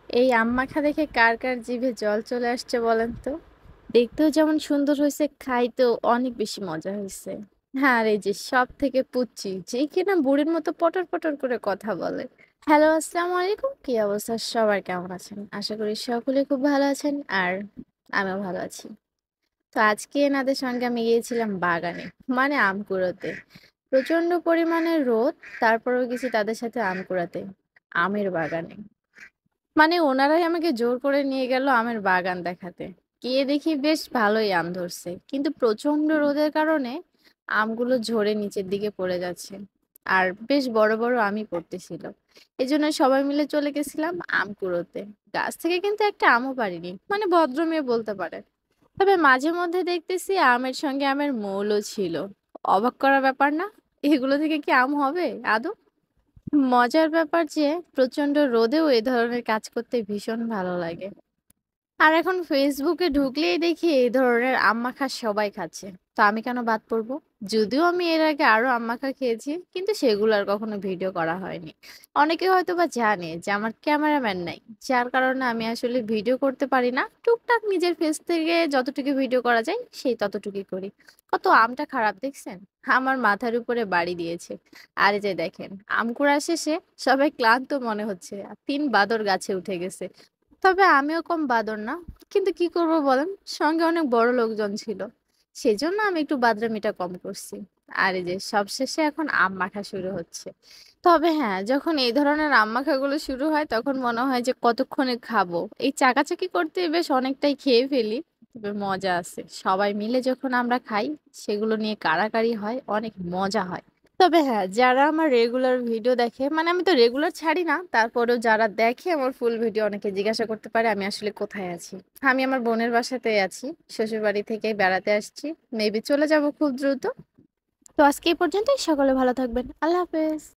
এই আম মাখা দেখে কার কার জিভে জল চলে আসছে বলেন তো? দেখতেও যেমন সুন্দর হয়েছে, খাইতেও অনেক বেশি মজা হয়েছে। হ্যাঁ, আর এই যে সব থেকে পুচ্ছি যে কিনা বুড়ির মতো পটর পটর করে কথা বলে। হ্যালো, আসসালামু আলাইকুম। কি অবস্থা? সবার কেমন আছেন? আশা করি সকলে খুব ভালো আছেন। আর আমিও ভালো আছি। তো আজকে এনাদের সঙ্গে আমি গিয়েছিলাম বাগানে, মানে আম কুড়োতে। প্রচন্ড পরিমাণে রোদ, তারপরেও গেছি তাদের সাথে আম কুড়াতে, আমের বাগানে। মানে ওনারাই আমাকে জোর করে নিয়ে গেল আমের বাগান দেখাতে। গিয়ে দেখি বেশ ভালোই আম ধরছে, কিন্তু প্রচন্ড রোদের কারণে আমগুলো ঝরে নিচের দিকে পড়ে যাচ্ছে। আর বেশ বড় বড় আমই পড়তেছিল। এই জন্য সবাই মিলে চলে গেছিলাম আম কুড়োতে। গাছ থেকে কিন্তু একটা আমও পারিনি, মানে ভদ্র মেয়ে বলতে পারে। তবে মাঝে মধ্যে দেখতেছি আমের সঙ্গে আমের মৌলও ছিল। অবাক করা ব্যাপার না? এগুলো থেকে কি আম হবে আদৌ? মজার ব্যাপার যে প্রচন্ড রোদেও এ ধরনের কাজ করতে ভীষণ ভালো লাগে। আর এখন ফেসবুকে ঢুকলেই দেখি এই ধরনের আম মাখা সবাই খাচ্ছে। তো আমি কেন বাদ পড়বো? যদিও আমি এর আগে আরো আম মাখা খেয়েছি, কিন্তু সেগুলো আর কখনো ভিডিও করা হয়নি। অনেকে হয়তো বা জানে যে আমার ক্যামেরাম্যান নাই, যার কারণে আমি আসলে ভিডিও করতে পারি না। টুকটাক নিজের ফেস থেকে যতটুকু ভিডিও করা যায় সেই ততটুকুই করি। কত আমটা খারাপ দেখছেন? আমার মাথার উপরে বাড়ি দিয়েছে। আর এই যে দেখেন, আম কুড়া শেষে সবাই ক্লান্ত মনে হচ্ছে, আর 3 বাদর গাছে উঠে গেছে। তবে আমিও কম বাদর না। কিন্তু কি করব বলেন, সঙ্গে অনেক বড় লোকজন ছিল, সেজন্য আমি একটু বাদরামিটা কম করছি। আর এই যে সবশেষে এখন আম মাখা শুরু হচ্ছে। তবে হ্যাঁ, যখন এই ধরনের আম মাখাগুলো শুরু হয় তখন মনে হয় যে কতক্ষণে খাবো। এই চাকাচাকি করতে বেশ অনেকটাই খেয়ে ফেলি। তবে মজা আছে, সবাই মিলে যখন আমরা খাই, সেগুলো নিয়ে কাড়াকাড়ি হয়, অনেক মজা হয়। তবে হ্যাঁ, যারা আমার রেগুলার ভিডিও দেখে, মানে আমি তো রেগুলার ছাড়ি না, তারপরেও যারা দেখে আমার ফুল ভিডিও, অনেকে জিজ্ঞাসা করতে পারে আমি আসলে কোথায় আছি। আমি আমার বোনের বাসাতে আছি, শ্বশুর বাড়ি থেকে বেড়াতে আসছি। মেবি চলে যাব খুব দ্রুত। তো আজকে এই পর্যন্তই, সকলে ভালো থাকবেন। আল্লাহ হাফেজ।